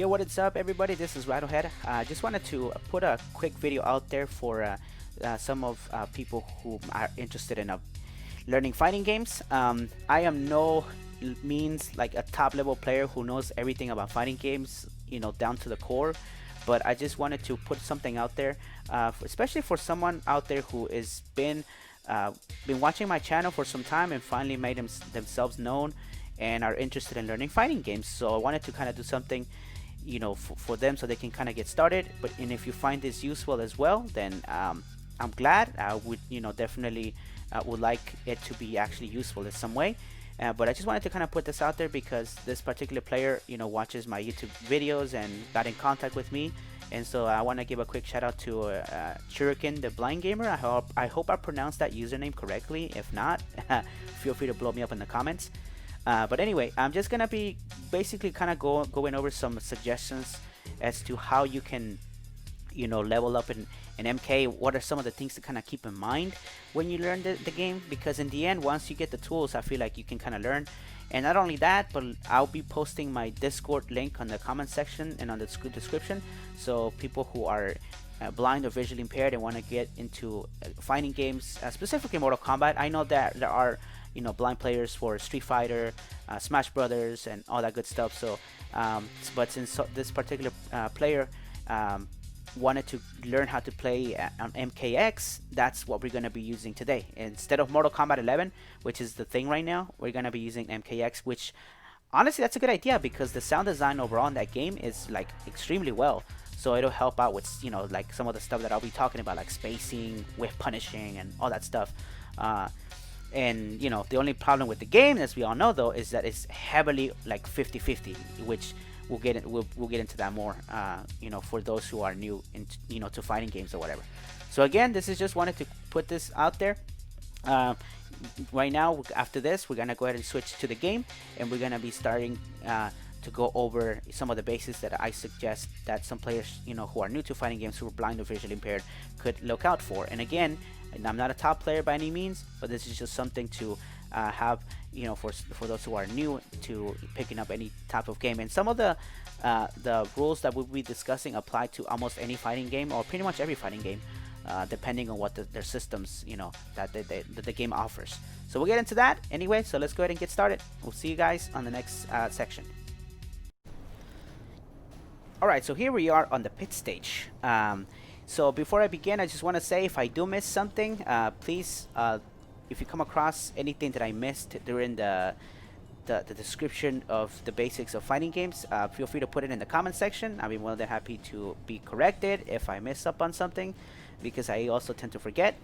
Yo, what is up, everybody? This is Rattlehead. I just wanted to put a quick video out there for some of people who are interested in learning fighting games. I am no means like a top level player who knows everything about fighting games, down to the core. But I just wanted to put something out there, especially for someone out there who has been watching my channel for some time and finally made themselves known and are interested in learning fighting games. So I wanted to kind of do something for them so they can kind of get started. And if you find this useful as well, then I'm glad. I would definitely would like it to be actually useful in some way. But I just wanted to kind of put this out there because this particular player watches my YouTube videos and got in contact with me, and so I want to give a quick shout out to Shuriken the Blind Gamer. I hope I pronounced that username correctly. If not, feel free to blow me up in the comments. But anyway, I'm just gonna be basically kind of going over some suggestions as to how you can level up in MK. What are some of the things to kind of keep in mind when you learn the game, because in the end, once you get the tools, I feel like you can kind of learn. And not only that, but I'll be posting my Discord link on the comment section and on the description, so people who are blind or visually impaired and want to get into fighting games, specifically Mortal Kombat. I know that there are blind players for Street Fighter, Smash Brothers, and all that good stuff. So but since this particular player wanted to learn how to play on MKX, that's what we're going to be using today. Instead of Mortal Kombat 11, which is the thing right now, we're going to be using MKX, which honestly, that's a good idea because the sound design overall in that game is like extremely well. So it'll help out with like some of the stuff that I'll be talking about, like spacing, whiff punishing, and all that stuff. And the only problem with the game, as we all know though, is that it's heavily like 50-50, which we'll get into that more for those who are new to fighting games or whatever. So again, this is just wanted to put this out there. Right now, after this, we're gonna go ahead and switch to the game, and we're gonna be starting to go over some of the basics that I suggest that some players who are new to fighting games, who are blind or visually impaired, could look out for. And again, I'm not a top player by any means, but this is just something to have for those who are new to picking up any type of game. And some of the rules that we'll be discussing apply to almost any fighting game, or pretty much every fighting game, depending on what their systems that the game offers. So we'll get into that anyway. So let's go ahead and get started. We'll see you guys on the next section. Alright, so here we are on the pit stage. So before I begin, I just want to say, if I do miss something, please, if you come across anything that I missed during the description of the basics of fighting games, feel free to put it in the comment section. I'll be more than happy to be corrected if I mess up on something, because I also tend to forget.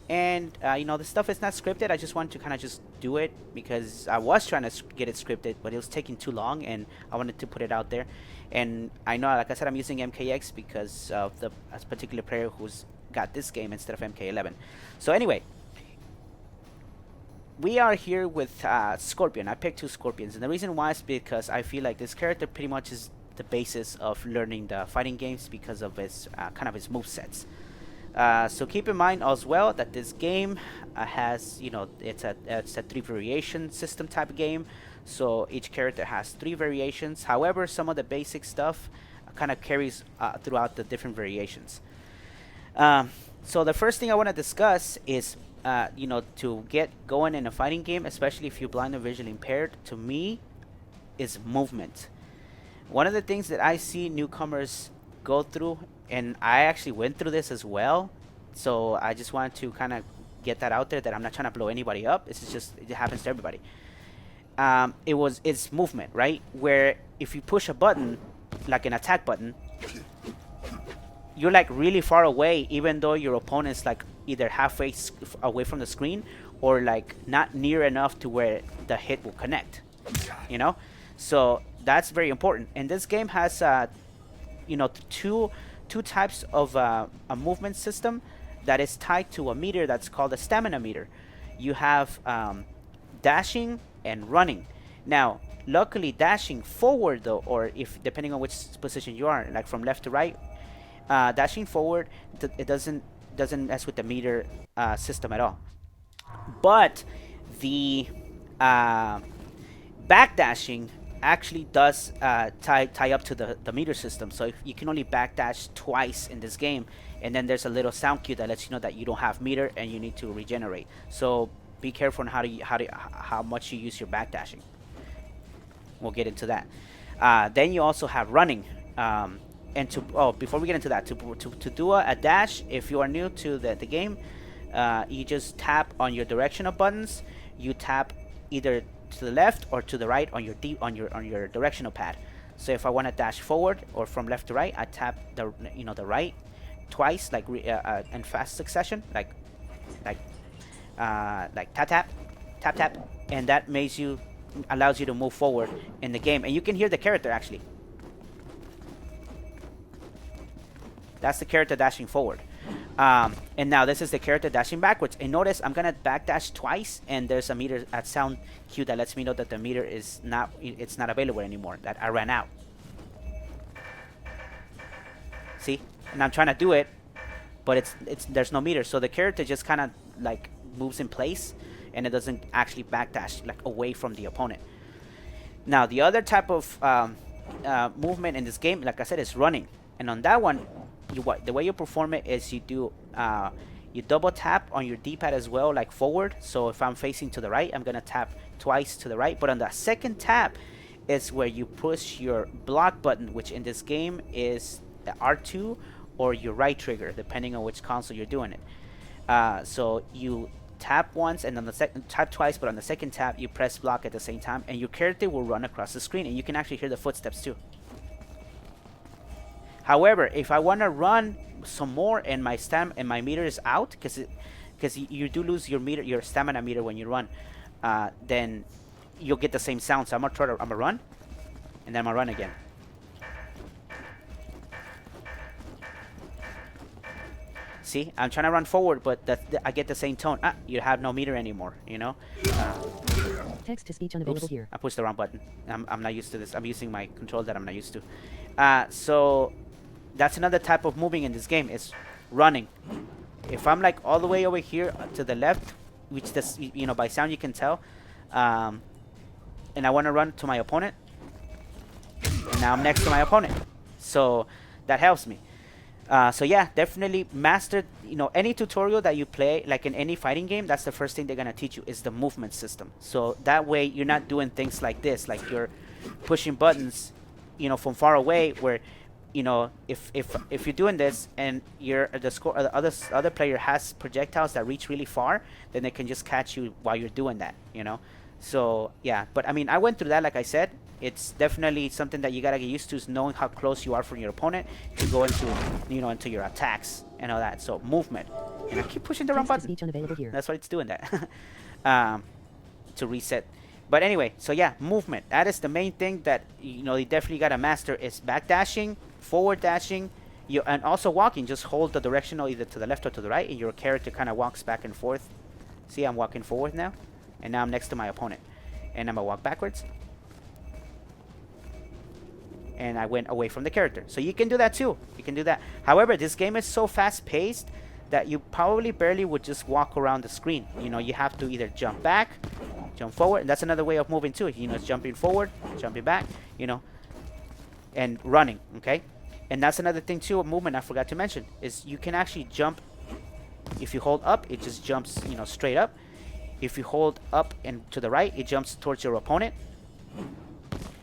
And the stuff is not scripted. I just wanted to kind of just do it because I was trying to get it scripted, but it was taking too long, and I wanted to put it out there. And I know, like I said, I'm using MKX because of the particular player who's got this game instead of MK11. So anyway, we are here with Scorpion. I picked two Scorpions, and the reason why is because I feel like this character pretty much is the basis of learning the fighting games because of his kind of his movesets. So keep in mind as well that this game has, it's a 3 variation system type of game. So each character has 3 variations. However, some of the basic stuff kind of carries throughout the different variations. So the first thing I want to discuss is, to get going in a fighting game, especially if you're blind or visually impaired, to me, is movement. One of the things that I see newcomers go through, and I actually went through this as well, so I just wanted to kind of get that out there, that I'm not trying to blow anybody up. This is just, it happens to everybody. It's movement, right? Where if you push a button, like an attack button, you're like really far away, even though your opponent's like either halfway away from the screen, or like not near enough to where the hit will connect. So that's very important. And this game has two types of a movement system that is tied to a meter that's called a stamina meter. You have dashing and running. Now, luckily, dashing forward though, or if depending on which position you are, like from left to right, dashing forward, it doesn't mess with the meter system at all. But the backdashing actually does tie up to the meter system. So if you can only backdash twice in this game, and then there's a little sound cue that lets you know that you don't have meter and you need to regenerate. So be careful on how much you use your backdashing. We'll get into that. Then you also have running. And before we get into that, to do a dash, if you are new to the game, you just tap on your directional buttons. You tap either to the left or to the right on your directional pad. So if I want to dash forward or from left to right, I tap the right twice, like in fast succession, like tap, and that allows you to move forward in the game, and you can hear the character actually. That's the character dashing forward. And now this is the character dashing backwards. And notice I'm gonna backdash twice, and there's a meter at sound cue that lets me know that the meter is not available anymore. That I ran out. See, and I'm trying to do it, but there's no meter, so the character just kind of like moves in place, and it doesn't actually backdash like away from the opponent. Now the other type of movement in this game, like I said, is running, and on that one, the way you perform it is you double tap on your D-pad as well, like forward. So if I'm facing to the right, I'm gonna tap twice to the right, but on the second tap is where you push your block button, which in this game is the R2 or your right trigger, depending on which console you're doing it. So you tap once, and on the second tap twice, but on the second tap you press block at the same time, and your character will run across the screen, and you can actually hear the footsteps too. However, if I want to run some more and my meter is out, because you do lose your stamina meter when you run, then you'll get the same sound. So I'm gonna run, and then I'm gonna run again. See, I'm trying to run forward, but I get the same tone. You have no meter anymore, you know. Text to speech unavailable here. I pushed the wrong button. I'm not used to this. I'm using my control that I'm not used to. So that's another type of moving in this game, is running. If I'm like all the way over here to the left, which this, by sound you can tell, and I want to run to my opponent, and now I'm next to my opponent, so that helps me. So yeah, definitely master, any tutorial that you play, like in any fighting game, that's the first thing they're gonna teach you is the movement system. So that way you're not doing things like this, like you're pushing buttons, from far away, where if you're doing this and the other player has projectiles that reach really far, then they can just catch you while you're doing that, So yeah, but I mean, I went through that. Like I said, it's definitely something that you gotta get used to, is knowing how close you are from your opponent to go into into your attacks and all that. So movement, and I keep pushing the wrong button. That's why it's doing that. To reset. But anyway, so yeah, movement. That is the main thing that you definitely gotta master, is backdashing, forward dashing, and also walking. Just hold the directional either to the left or to the right, and your character kind of walks back and forth. See, I'm walking forward now, and now I'm next to my opponent, and I'm gonna walk backwards, and I went away from the character. So you can do that too. You can do that. However, this game is so fast-paced that you probably barely would just walk around the screen. You have to either jump back, jump forward, and that's another way of moving too. It's jumping forward, jumping back, and running. Okay, and that's another thing too. A movement I forgot to mention is you can actually jump. If you hold up, it just jumps, straight up. If you hold up and to the right, it jumps towards your opponent.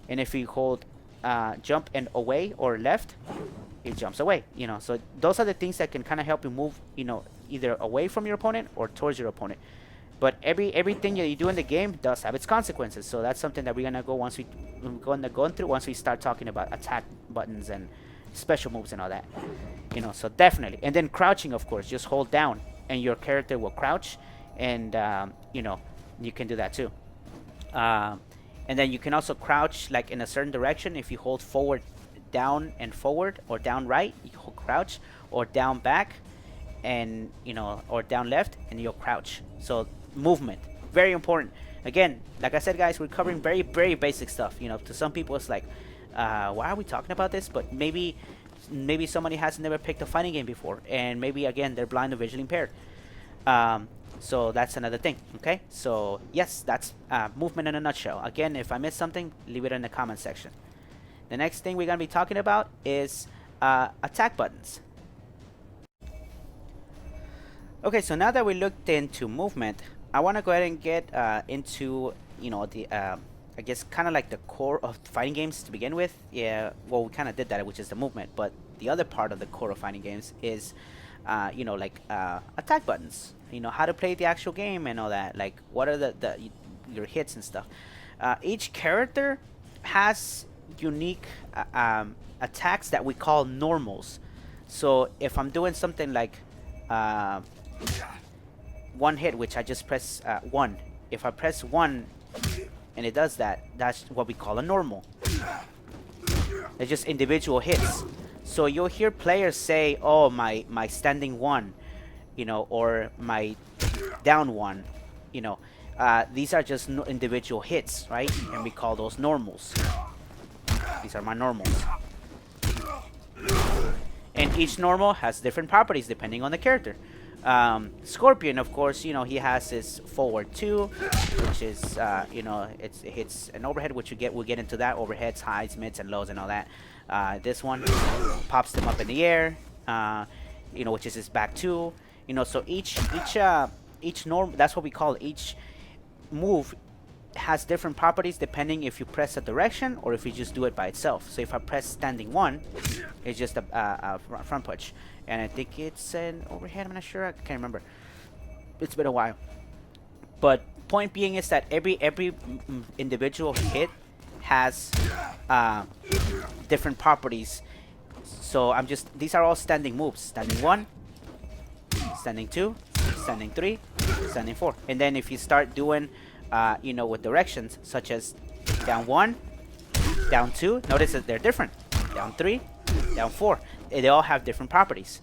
And if you hold jump and away or left, it jumps away. So those are the things that can kind of help you move, either away from your opponent or towards your opponent. But everything that you do in the game does have its consequences. So that's something that we're gonna go through once we start talking about attack buttons and special moves and all that. So definitely. And then crouching, of course, just hold down and your character will crouch, and you can do that too. And then you can also crouch like in a certain direction. If you hold forward, down and forward, or down right, you hold crouch, or down back, and or down left, and you'll crouch. So movement, very important. Again, like I said, guys, we're covering very, very basic stuff. To some people it's like, why are we talking about this? But maybe somebody has never picked a fighting game before, and maybe again they're blind or visually impaired. So that's another thing. Okay, so yes, that's movement in a nutshell. Again, if I missed something, leave it in the comment section. The next thing we're going to be talking about is attack buttons. Okay, so now that we looked into movement, I want to go ahead and get into, the I guess kind of like the core of fighting games to begin with. Yeah, well, we kind of did that, which is the movement, but the other part of the core of fighting games is, attack buttons. How to play the actual game and all that. Like, what are your hits and stuff. Each character has unique attacks that we call normals. So if I'm doing something like one hit, which I just press 1. If I press 1 and it does that, that's what we call a normal. It's just individual hits. So you'll hear players say, oh, my standing 1, or my down 1, these are just individual hits, right? And we call those normals. These are my normals. And each normal has different properties depending on the character. Scorpion, of course, he has his forward 2, which is, it hits an overhead, which we'll get into that. Overheads, highs, mids, and lows, and all that. This one pops them up in the air, which is his back 2. So each norm, that's what we call each move, has different properties depending if you press a direction or if you just do it by itself. So if I press standing 1, it's just a front punch, and I think it's an overhead. I'm not sure. I can't remember. It's been a while. But point being is that every individual hit has different properties. So these are all standing moves. Standing 1, standing 2, standing 3, standing 4. And then if you start doing with directions such as down 1, down 2, notice that they're different. Down 3, down 4. They all have different properties.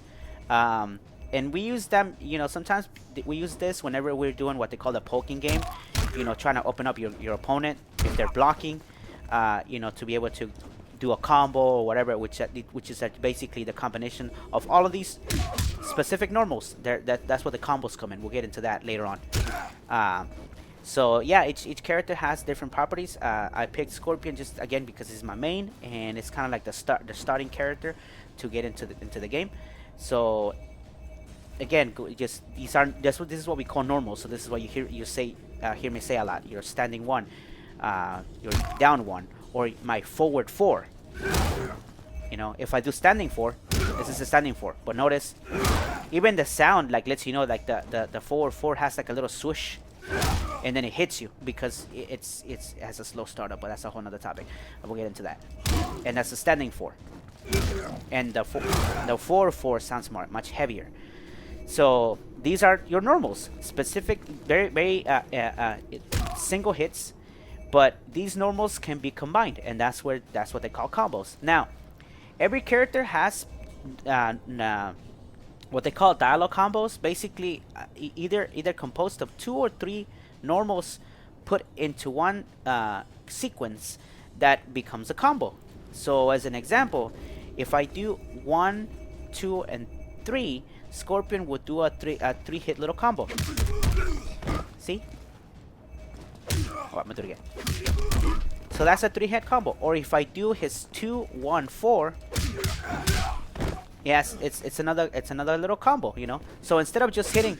And we use them, sometimes we use this whenever we're doing what they call the poking game. Trying to open up your opponent if they're blocking, to be able to do a combo or whatever, which is basically the combination of all of these specific normals. That's what the combos come in. We'll get into that later on. So yeah, each character has different properties. I picked Scorpion just again because he's my main, and it's kind of like the starting character to get into the game. So again, this is what we call normal. So this is what you hear me say a lot. You're standing 1, you're down 1, or my forward 4. If I do standing 4, this is a standing 4. But notice, even the sound lets you know the forward 4 has like a little swoosh. And then it hits you because it has a slow startup, but that's a whole nother topic. We'll get into that. And that's a standing 4. And the 4/4 sounds much heavier. So these are your normals, specific, very very single hits, but these normals can be combined, and that's what they call combos. Now, every character has what they call dialog combos. Basically, either composed of 2 or 3 normals put into one sequence that becomes a combo. So as an example, if I do 1, 2, and 3, Scorpion would do a 3-hit little combo. See? Oh, I'm gonna do it again. So that's a 3-hit combo. Or if I do his 2, 1, 4, yes, it's another little combo. So instead of just hitting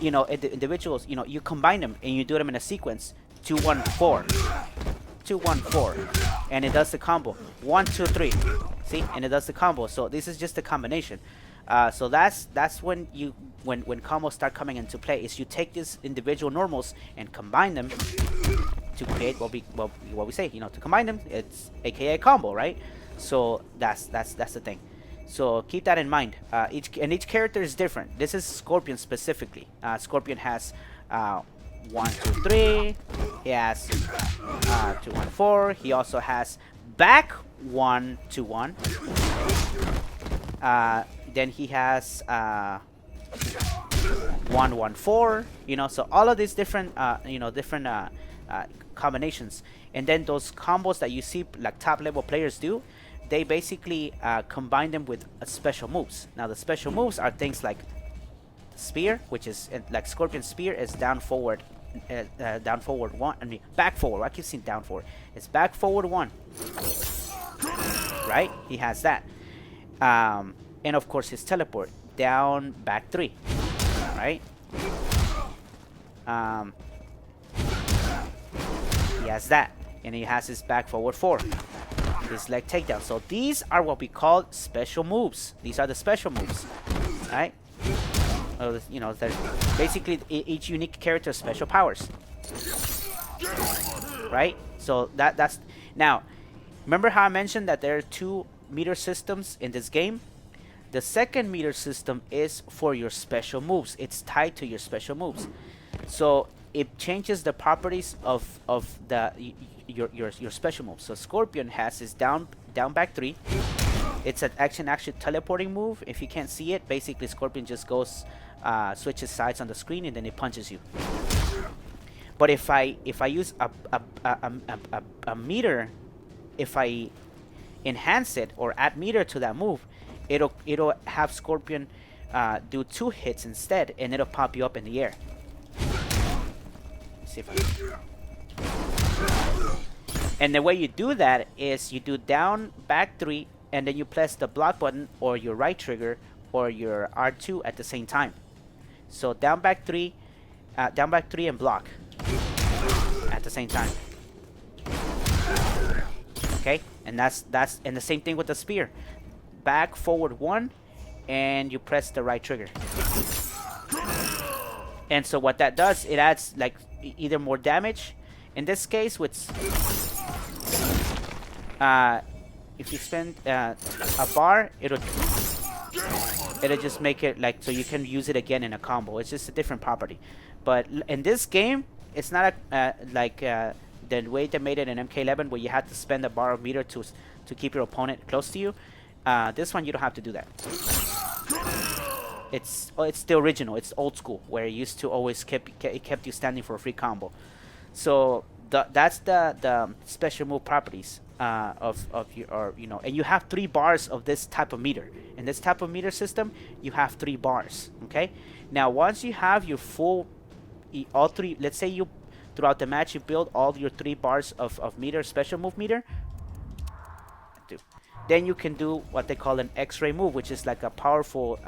individuals, you combine them and you do them in a sequence. 2, 1, 4, 2, 1, 4, and it does the combo. 1, 2, 3, see, and it does the combo. So this is just a combination. So that's when combos start coming into play. Is you take these individual normals and combine them to create what we say. To combine them, it's AKA combo, right? So that's the thing. So keep that in mind. Each character is different. This is Scorpion specifically. Scorpion has 1, 2, 3. He has 2, 1, 4. He also has back 1, 2, 1. Then he has 1, 1, 4. So all of these different combinations, and then those combos that you see like top level players do, they basically combine them with special moves. Now the special moves are things like spear, which is like Scorpion spear, is down forward, down forward one. I mean back forward. I keep saying down forward. It's back forward one. Right? He has that. And of course his teleport down back 3. Right? He has that, and he has his back forward 4. His leg takedown. So these are what we call special moves. These are the special moves, right? You know, there's basically each unique character has special powers, right? So that's now. Remember how I mentioned that there are 2 meter systems in this game? The second meter system is for your special moves. It's tied to your special moves, so it changes the properties of the your special moves. So Scorpion has his down back 3. It's an actually teleporting move. If you can't see it, basically Scorpion just goes switches sides on the screen and then it punches you. But if I use a meter, if I enhance it or add meter to that move, it'll have Scorpion do 2 hits instead, and it'll pop you up in the air. See if I... And the way you do that is you do down back 3, and then you press the block button or your right trigger or your R2 at the same time. So down back 3 and block at the same time. Okay, and that's and the same thing with the spear. Back forward 1, and you press the right trigger. And so what that does, it adds like either more damage. In this case, with if you spend a bar, it'll just make it like so you can use it again in a combo. It's just a different property. But in this game, it's not like the way they made it in MK11, where you had to spend a bar of meter to keep your opponent close to you. This one you don't have to do that. It's the original. It's old school, where it used to always kept you standing for a free combo. So that's the special move properties of your, you know, and you have 3 bars of this type of meter. In this type of meter system, you have 3 bars. Okay. Now once you have your full all 3, let's say you throughout the match you build all your 3 bars of meter, special move meter. Then you can do what they call an X-ray move, which is like a powerful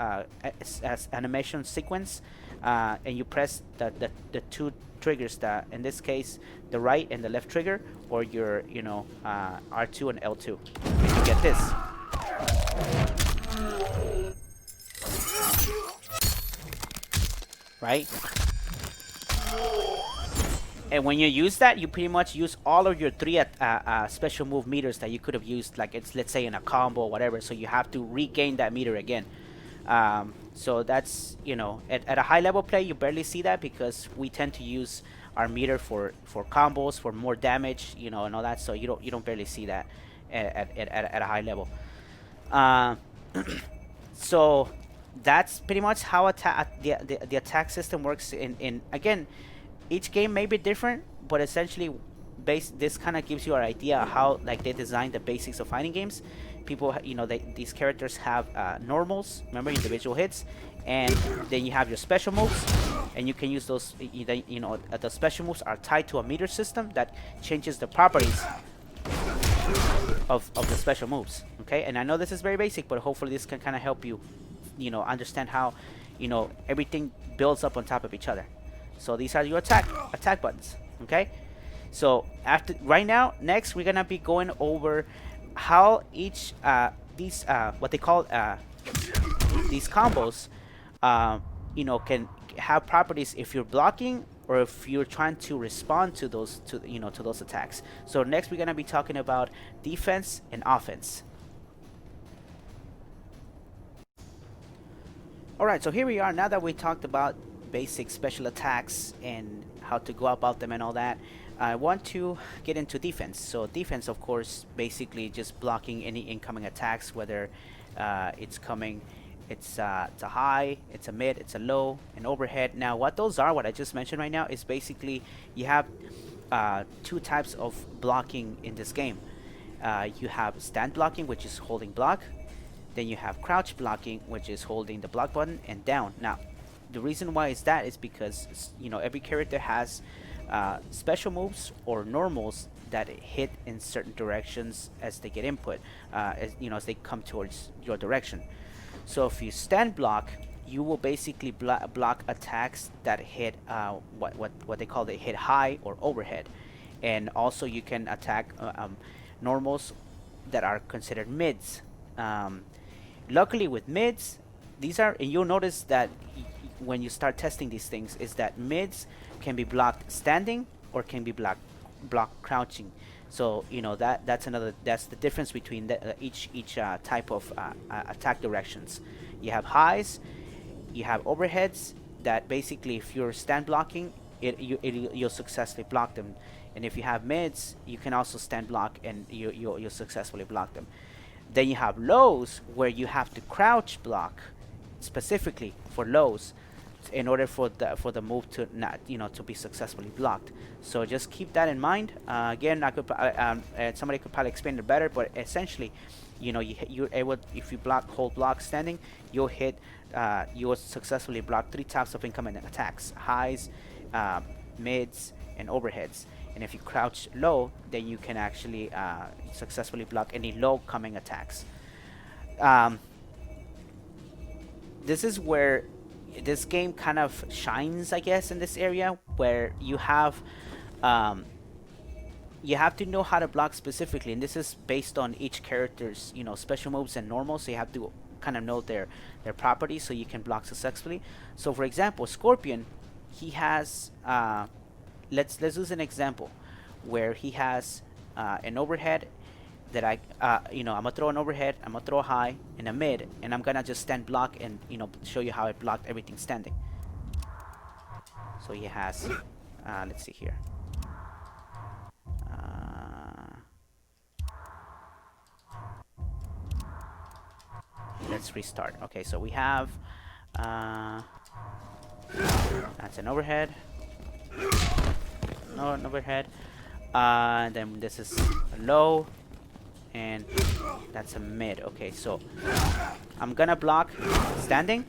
animation sequence, and you press the 2 triggers, that in this case the right and the left trigger, or your R2 and L2, and you get this. Right? And when you use that, you pretty much use all of your 3 special move meters that you could have used, like it's, let's say, in a combo or whatever. So you have to regain that meter again. So that's, you know, at a high level play, you barely see that because we tend to use our meter for combos, for more damage, you know, and all that. So you don't barely see that at a high level. So that's pretty much how the attack system works. In again, each game may be different, but essentially, this kind of gives you an idea of how like they designed the basics of fighting games. People, you know, these characters have normals, remember, individual hits, and then you have your special moves, and you can use those. You know, the special moves are tied to a meter system that changes the properties of the special moves. Okay, and I know this is very basic, but hopefully this can kind of help you, you know, understand how, you know, everything builds up on top of each other. So these are your attack buttons. Okay, so after right now, next we're gonna be going over how each these what they call these combos, you know, can have properties if you're blocking or if you're trying to respond to those to those attacks. So next we're gonna be talking about defense and offense. Alright, so here we are. Now that we talked about basic special attacks and how to go about them and all that, I want to get into defense. So defense, of course, basically just blocking any incoming attacks, whether it's a high, it's a mid, it's a low, an overhead. Now what those are, what I just mentioned right now, is basically you have 2 types of blocking in this game. You have stand blocking, which is holding block. Then you have crouch blocking, which is holding the block button and down. Now the reason why is that is because every character has special moves or normals that hit in certain directions as they get input, as they come towards your direction. So if you stand block, you will basically block attacks that hit what they call the hit high or overhead, and also you can attack normals that are considered mids. Luckily with mids, and you'll notice that when you start testing these things, is that mids can be blocked standing or can be blocked crouching. So that's the difference between each type of attack directions. You have highs, you have overheads that basically if you're stand blocking, you'll successfully block them, and if you have mids, you can also stand block and you'll successfully block them. Then you have lows where you have to crouch block specifically for lows in order for the move to not to be successfully blocked. So just keep that in mind. Again, somebody could probably explain it better, but essentially, you're able, if you hold block standing, you'll successfully block 3 types of incoming attacks: highs, mids, and overheads. And if you crouch low, then you can actually successfully block any low coming attacks. This is where this game kind of shines, I guess, in this area, where you have to know how to block specifically, and this is based on each character's special moves and normals. So you have to kind of know their properties so you can block successfully. So for example, Scorpion, he has let's use an example where he has an overhead that I'm gonna throw an overhead, I'm gonna throw a high and a mid, and I'm gonna just stand block and show you how I blocked everything standing. So he has let's see here, let's restart. Okay, so we have that's an overhead, no, an overhead, and then this is a low, and that's a mid. Okay, so I'm gonna block standing.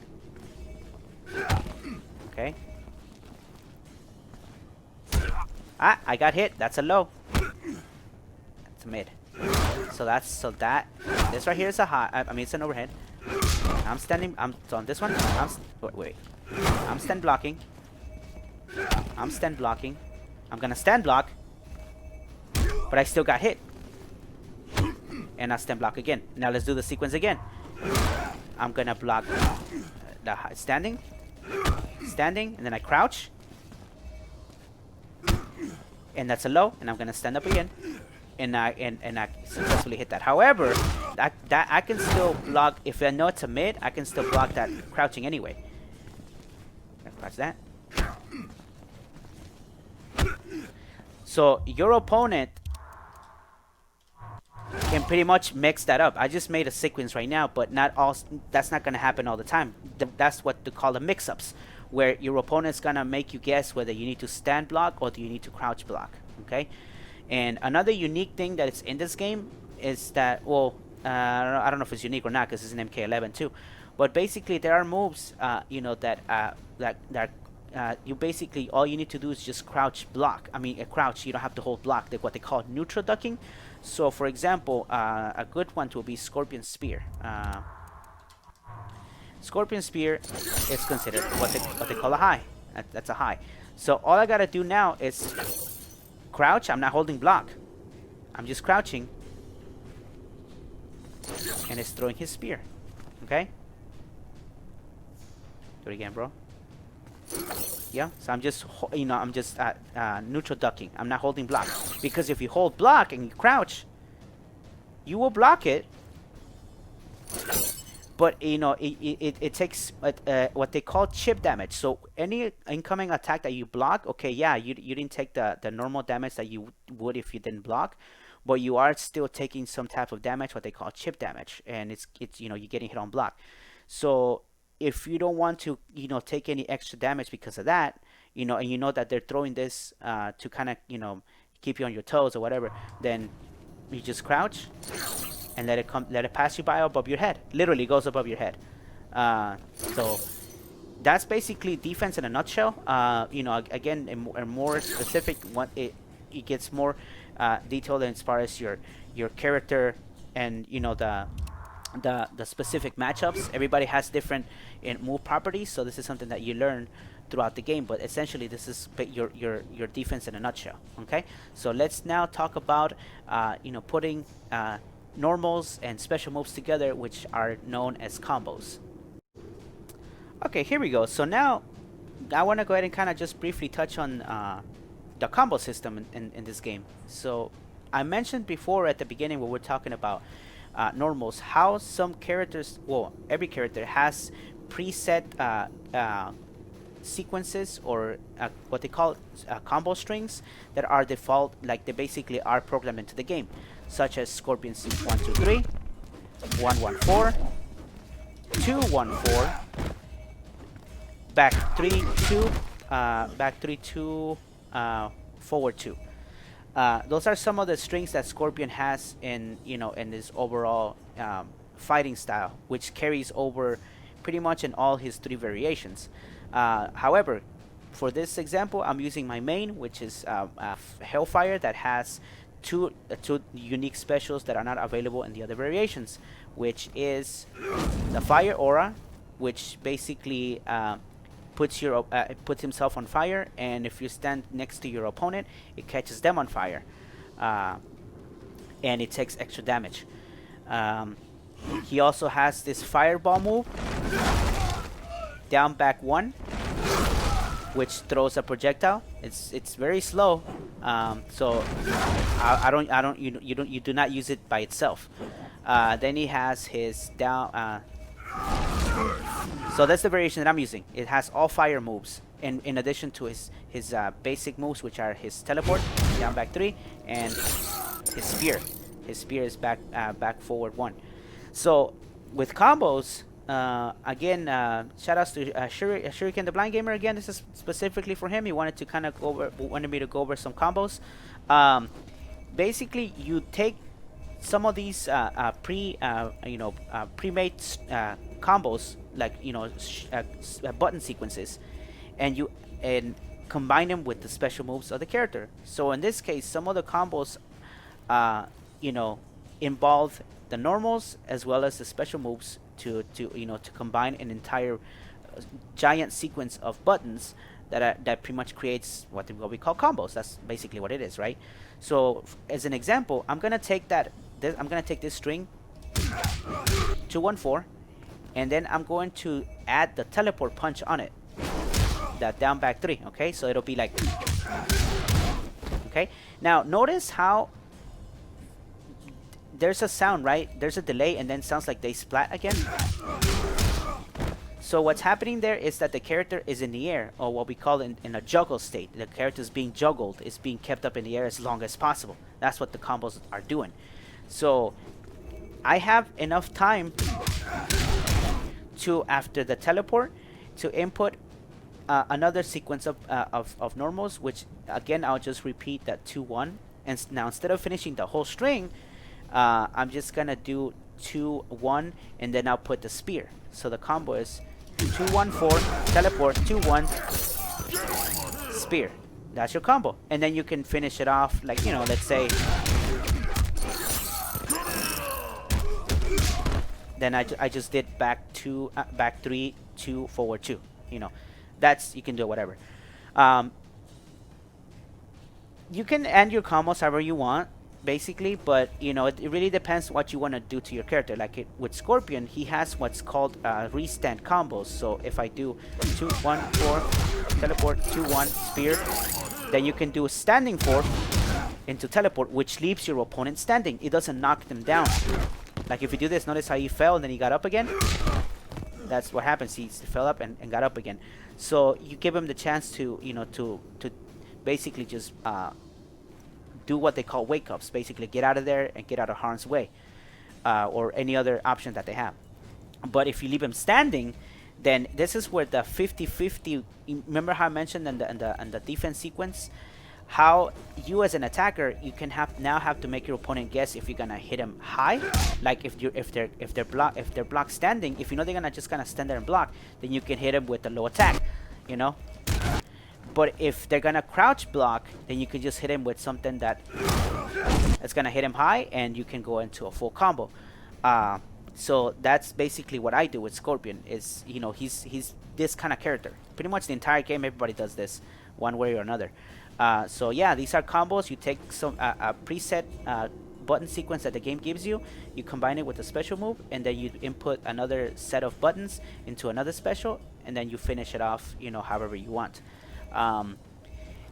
Okay. I got hit. That's a low. That's a mid. So this right here is a high. I mean, it's an overhead. I'm standing. So on this one. Wait. I'm stand blocking. I'm stand blocking. I'm gonna stand block, but I still got hit. And I stand block again. Now let's do the sequence again. I'm gonna block the standing, and then I crouch, and that's a low, and I'm gonna stand up again, and I successfully hit that. However, I can still block if I know it's a mid. I can still block that crouching anyway. Crouch that. So your opponent can pretty much mix that up. I just made a sequence right now, but not all. That's not gonna happen all the time. That's what they call the mix-ups, where your opponent's gonna make you guess whether you need to stand block or do you need to crouch block. Okay. And another unique thing that is in this game is that, well, I don't know if it's unique or not because it's an MK11 too, but basically there are moves, that you basically all you need to do is just crouch block. I mean, a crouch. You don't have to hold block. They're what they call neutral ducking. So, for example, a good one will be Scorpion Spear. Scorpion Spear is considered what they call a high. That's a high. So all I gotta do now is crouch. I'm not holding block. I'm just crouching, and it's throwing his spear. Okay. Do it again, bro. Yeah. So I'm just neutral ducking. I'm not holding block, because if you hold block and you crouch, you will block it. But it takes what they call chip damage. So any incoming attack that you block, okay, yeah, you didn't take the normal damage that you would if you didn't block, but you are still taking some type of damage, what they call chip damage, and it's you're getting hit on block. So if you don't want to take any extra damage because of that, and you know that they're throwing this to kind of keep you on your toes or whatever, then you just crouch and let it pass you by above your head. Literally goes above your head. So that's basically defense in a nutshell. Again, a more specific one. It gets more detailed as far as your character and the specific matchups. Everybody has different move properties, so this is something that you learn throughout the game. But essentially, this is your defense in a nutshell. Okay, so let's now talk about putting normals and special moves together, which are known as combos. Okay, here we go. So now I want to go ahead and kind of just briefly touch on the combo system in this game. So I mentioned before at the beginning when we're talking about normals, how some characters, well, every character has preset sequences or what they call combo strings that are default, like they basically are programmed into the game, such as Scorpion's 1 2 3, 1 1 4, 2 1 4, back 3 2, back 3 2, forward 2. Those are some of the strings that Scorpion has in this overall fighting style, which carries over pretty much in all his 3 variations. However, for this example, I'm using my main, which is Hellfire, that has two unique specials that are not available in the other variations, which is the Fire Aura, which basically puts himself on fire, and if you stand next to your opponent, it catches them on fire, and it takes extra damage. He also has this Fireball move, down back 1, which throws a projectile. It's very slow, so you do not use it by itself. Then he has his down. So that's the variation that I'm using. It has all fire moves, in addition to his basic moves, which are his teleport, down back 3, and his spear. His spear is back forward 1. So with combos, again, shout outs to Shuriken the Blind Gamer. Again, this is specifically for him. He wanted to kind of wanted me to go over some combos. Basically, you take some of these pre-made combos, like button sequences, and combine them with the special moves of the character. So in this case, some of the combos involve the normals as well as the special moves to combine an entire giant sequence of buttons that pretty much creates what we call combos. That's basically what it is, right? So as an example, I'm gonna take this string 2-1-4, and then I'm going to add the teleport punch on it, that down back 3. Okay, so it'll be like, okay, now notice how there's a sound, right? There's a delay, and then sounds like they splat again. So what's happening there is that the character is in the air, or what we call in a juggle state. The character is being juggled, is being kept up in the air as long as possible. That's what the combos are doing. So I have enough time to, after the teleport, to input another sequence of normals, which again I'll just repeat that 2-1. And now instead of finishing the whole string, I'm just gonna do 2-1, and then I'll put the spear. So the combo is 2-1-4, teleport, 2-1, spear. That's your combo. And then you can finish it off like, let's say, then I just did back 2, back 3, 2, forward 2. That's, you can do whatever. You can end your combos however you want, basically, but it really depends what you want to do to your character. Like with Scorpion, he has what's called restand combos. So if I do 2-1-4, teleport, 2-1, spear, then you can do a standing 4 into teleport, which leaves your opponent standing. It doesn't knock them down. Like if you do this, notice how he fell and then he got up again. That's what happens. He fell up and got up again. So you give him the chance to to basically just do what they call wake ups. Basically get out of there and get out of harm's way, or any other option that they have. But if you leave him standing, then this is where the 50-50. Remember how I mentioned in the defense sequence how you as an attacker, you can now have to make your opponent guess if you're gonna hit him high, like if they're block standing. If you know they're gonna just kind of stand there and block, then you can hit them with a low attack, you know. But if they're gonna crouch block, then you can just hit him with something that's gonna hit him high, and you can go into a full combo. So that's basically what I do with Scorpion. Is, you know, he's this kind of character. Pretty much the entire game, everybody does this one way or another. So yeah, these are combos. You take some a preset button sequence that the game gives you, you combine it with a special move, and then you input another set of buttons into another special, and then you finish it off, you know, however you want.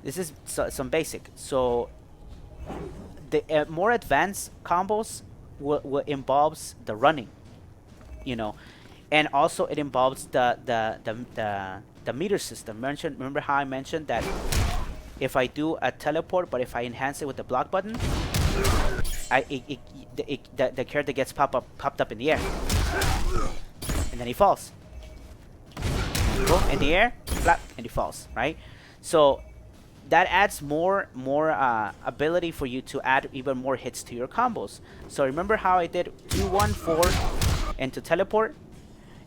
This is some basic. So the more advanced combos will involves the running, you know, and also it involves the meter system. Remember how I mentioned that if I do a teleport, but if I enhance it with the block button, the character gets popped up in the air, and then he falls. Boom, in the air, flap, and he falls. Right. So that adds more ability for you to add even more hits to your combos. So remember how I did 2-1-4 into teleport,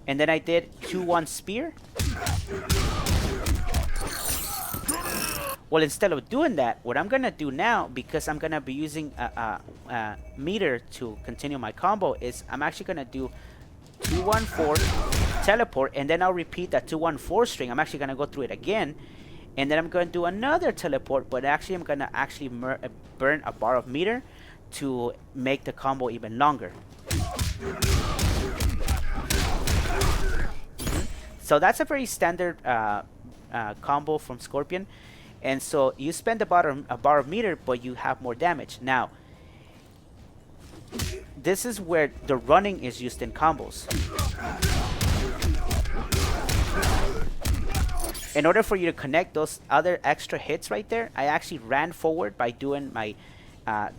and then I did 2-1 spear. Well, instead of doing that, what I'm gonna do now, because I'm gonna be using a meter to continue my combo, is I'm actually gonna do 2-1-4 teleport, and then I'll repeat that 2-1-4 string. I'm actually gonna go through it again, and then I'm gonna do another teleport, but actually I'm gonna burn a bar of meter to make the combo even longer. So that's a very standard combo from Scorpion. And so you spend a bar of meter, but you have more damage. Now, this is where the running is used in combos. In order for you to connect those other extra hits right there, I actually ran forward by doing my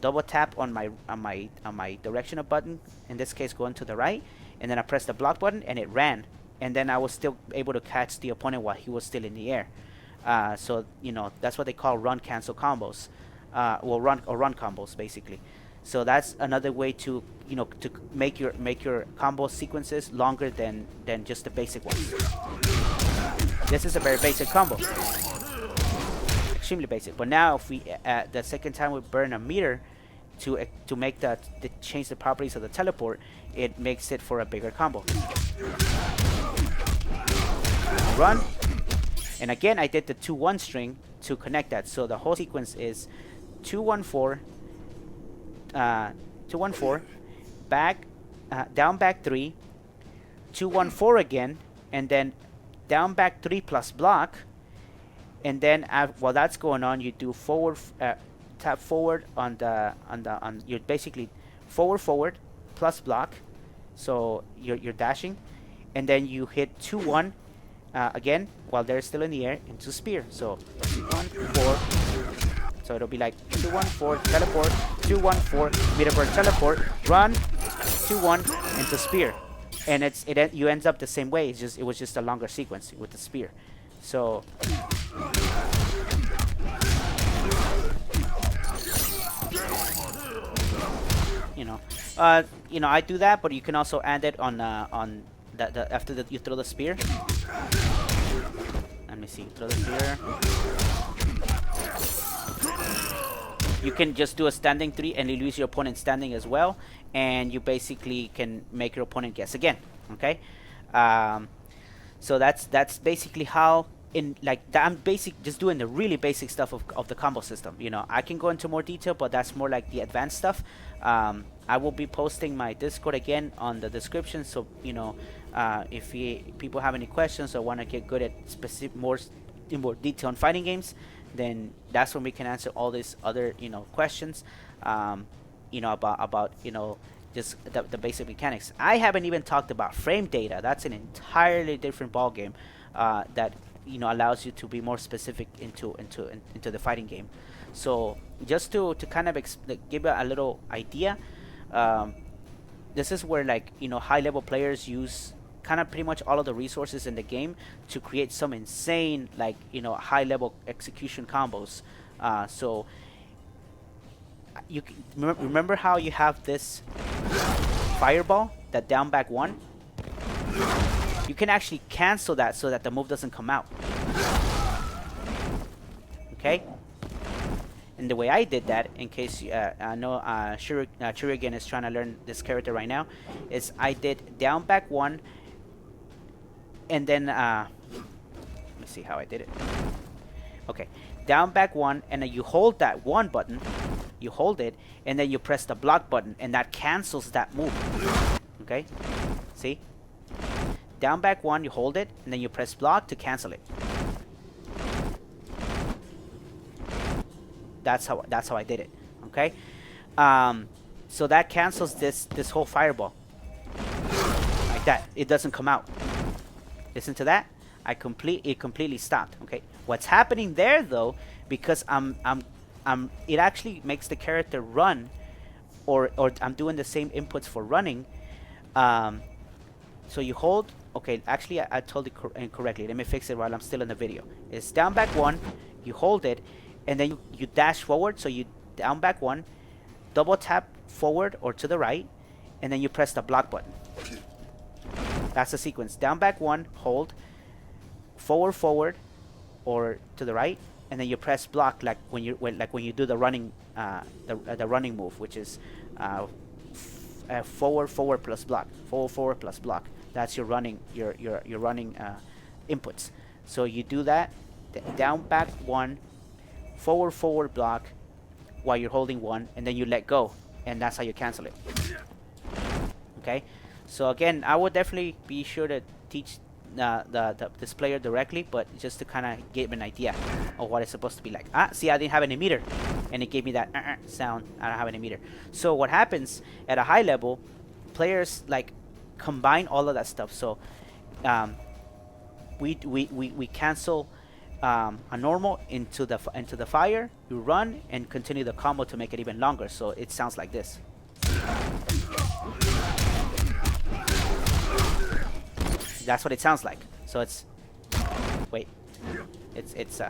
double tap on my directional button. In this case, going to the right, and then I pressed the block button, and it ran. And then I was still able to catch the opponent while he was still in the air. So, you know, that's what they call run cancel combos. Well, run combos basically. So that's another way to, you know, to make your combo sequences longer than just the basic ones. This is a very basic combo, extremely basic. But now if we the second time we burn a meter to make to change the properties of the teleport, it makes it for a bigger combo. Run. And again, I did the 2-1 string to connect that. So the whole sequence is 2-1-4, 2-1-4, back, down back 3, 2-1-4 again, and then down back 3 plus block. And then while that's going on, you do forward, tap forward on you're basically forward plus block. So you're dashing, and then you hit 2-1. Again, while they're still in the air, into spear. So 2-1-4. So it'll be like 2-1-4 teleport, 2-1-4 meter burn teleport, run, 2-1 into spear, and you ends up the same way. It was just a longer sequence with the spear. So you know, I do that, but you can also add it on after you throw the spear. Let me see, throw the spear. You can just do a standing 3 and you lose your opponent standing as well, and you basically can make your opponent guess again. Okay, so that's basically how I'm just doing the really basic stuff of the combo system. You know, I can go into more detail, but that's more like the advanced stuff. I will be posting my Discord again on the description, so you know, if people have any questions or want to get good at more detail on fighting games, then that's when we can answer all these other, you know, questions, you know, about you know, just the basic mechanics. I haven't even talked about frame data. That's an entirely different ball game that, you know, allows you to be more specific into the fighting game. So just to kind of give a little idea, this is where, like, you know, high level players use kind of pretty much all of the resources in the game to create some insane, like, you know, high level execution combos. So you remember how you have this fireball, that down back 1? You can actually cancel that so that the move doesn't come out. Okay? And the way I did that, in case I know Shuriken is trying to learn this character right now, is I did down back 1, and then let me see how I did it. Okay, down back 1, and then you hold that 1 button, you hold it, and then you press the block button, and that cancels that move. Okay, see? Down back 1, you hold it, and then you press block to cancel it. That's how I did it. Okay, so that cancels this whole fireball like that. It doesn't come out. Listen to that. It completely stopped. Okay, what's happening there though, because it actually makes the character run, or I'm doing the same inputs for running. So you hold. Okay, actually I told it incorrectly. Let me fix it while I'm still in the video. It's down back 1, you hold it, and then you dash forward. So you down back 1, double tap forward or to the right, and then you press the block button. That's the sequence. Down back 1, hold, forward or to the right, and then you press block like when you do the running the running move, which is forward plus block, forward plus block. That's your running running inputs. So you do that, down back 1, forward block while you're holding 1, and then you let go, and that's how you cancel it. Okay, so again, I would definitely be sure to teach this player directly, but just to kind of give an idea of what it's supposed to be like. See, I didn't have any meter, and it gave me that sound. I don't have any meter. So what happens at a high level, players like combine all of that stuff. So we cancel a normal into the fire. You run and continue the combo to make it even longer. So it sounds like this. That's what it sounds like. So it's wait, it's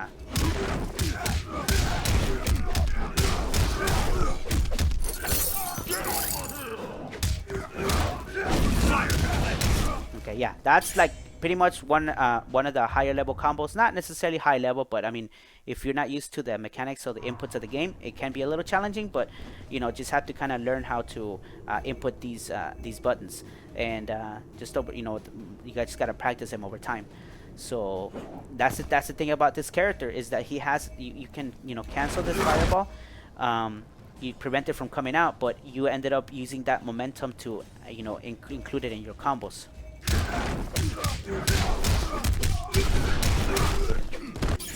okay, yeah, that's like pretty much one of the higher level combos. Not necessarily high level, but I mean, if you're not used to the mechanics or the inputs of the game, it can be a little challenging. But you know, just have to kind of learn how to input these buttons, and just over, you know, you guys just gotta practice them over time. So that's the thing about this character, is that he has you can, you know, cancel this fireball. You prevent it from coming out, but you ended up using that momentum to you know, include it in your combos.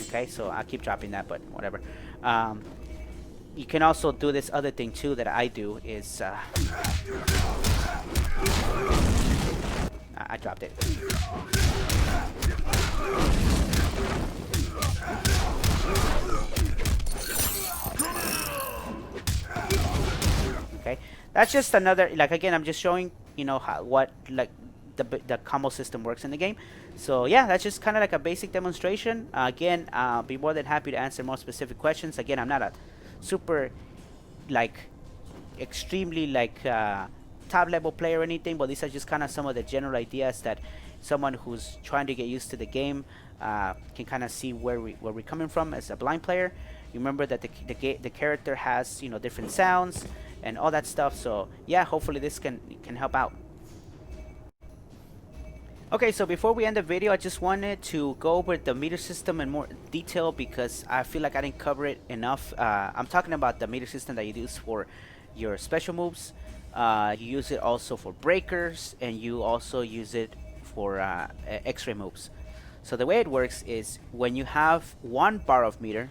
Okay, so I'll keep dropping that, but whatever. You can also do this other thing too that I do, is I dropped it. Okay, that's just another, like, again, I'm just showing, you know, what like the combo system works in the game. So yeah, that's just kind of like a basic demonstration. Again, I'll be more than happy to answer more specific questions. Again, I'm not a super like extremely like top level player or anything, but these are just kind of some of the general ideas that someone who's trying to get used to the game can kind of see where we're coming from as a blind player. Remember that the character has, you know, different sounds and all that stuff. So yeah, hopefully this can help out. Okay, so before we end the video, I just wanted to go over the meter system in more detail, because I feel like I didn't cover it enough. I'm talking about the meter system that you use for your special moves. You use it also for breakers, and you also use it for x-ray moves. So the way it works is, when you have 1 bar of meter,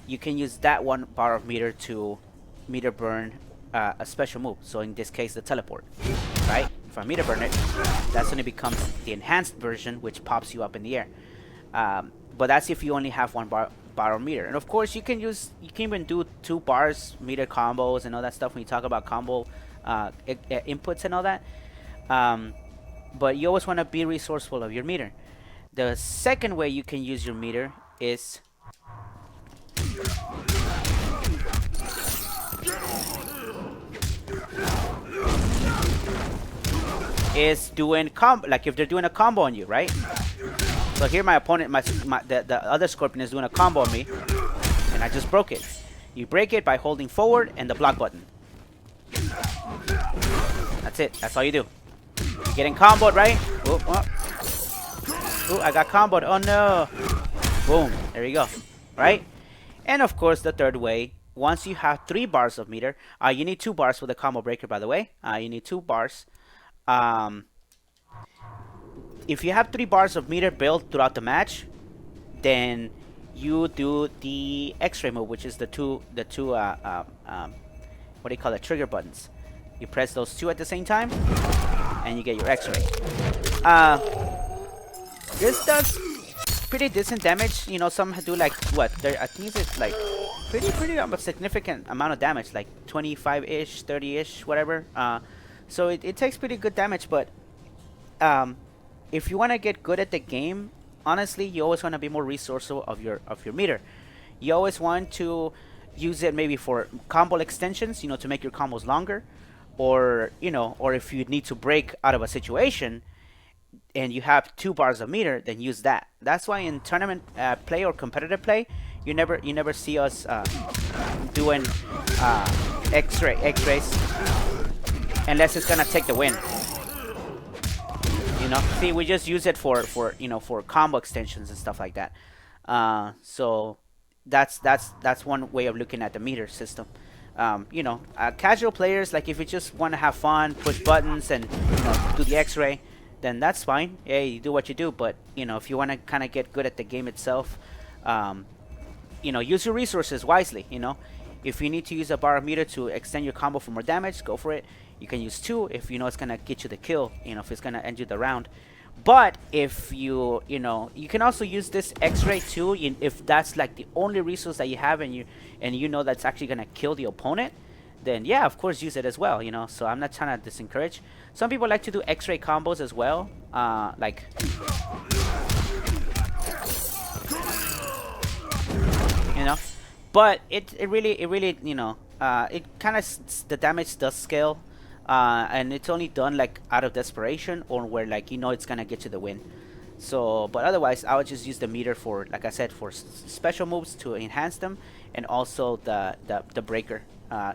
you can use that 1 bar of meter to meter burn a special move. So in this case, the teleport, right? If I meter burn it, that's when it becomes the enhanced version, which pops you up in the air. But that's if you only have 1 bar of meter. And of course, you can even do 2 bars meter combos and all that stuff when you talk about combo inputs and all that. But you always want to be resourceful of your meter. The second way you can use your meter is is doing like if they're doing a combo on you, right? So here my opponent, the other Scorpion is doing a combo on me, and I just broke it. You break it by holding forward and the block button. That's it. That's all you do. You're getting comboed, right? Ooh, oh. Ooh, I got comboed. Oh no. Boom. There you go. Right? And of course, the third way, once you have 3 bars of meter, you need 2 bars for the combo breaker, by the way. You need 2 bars. If you have 3 bars of meter built throughout the match, then you do the X-ray move, which is the two what do you call it, trigger buttons. You press those 2 at the same time, and you get your X-ray. This does pretty decent damage. You know, some do like what? I think it's like pretty a significant amount of damage, like 25-ish, 30-ish, whatever. So it takes pretty good damage, but if you want to get good at the game, honestly, you always want to be more resourceful of your meter. You always want to use it maybe for combo extensions, you know, to make your combos longer, or you know, or if you need to break out of a situation and you have 2 bars of meter, then use that. That's why in tournament play or competitive play, you never see us doing X-rays unless it's gonna take the win. You know, see, we just use it for you know, for combo extensions and stuff like that. So that's one way of looking at the meter system. You know, casual players, like if you just want to have fun, push buttons, and you know, do the X-ray, then that's fine. Yeah, you do what you do. But you know, if you want to kind of get good at the game itself, you know, use your resources wisely. You know, if you need to use a bar of meter to extend your combo for more damage, go for it. You can use 2 if you know it's gonna get you the kill. You know, if it's gonna end you the round. But if you know, you can also use this X-ray too, if that's like the only resource that you have, and you know that's actually gonna kill the opponent, then yeah, of course, use it as well. You know, so I'm not trying to discourage. Some people like to do X-ray combos as well, like you know, but it really you know, it kind of, the damage does scale. And it's only done like out of desperation, or where like you know it's gonna get you the win. So, but otherwise, I would just use the meter for, like I said, for special moves to enhance them, and also the breaker.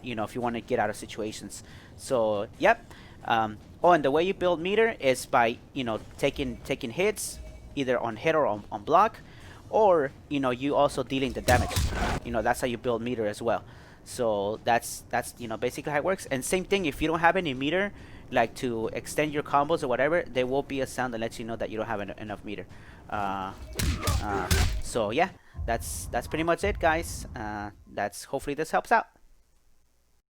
You know, if you want to get out of situations. So, yep. Oh, and the way you build meter is by, you know, taking hits either on hit or on block, or you know, you also dealing the damage. You know, that's how you build meter as well. So that's you know, basically how it works. And same thing, if you don't have any meter, like to extend your combos or whatever, there will be a sound that lets you know that you don't have enough meter. So yeah, that's pretty much it, guys. That's, hopefully this helps out.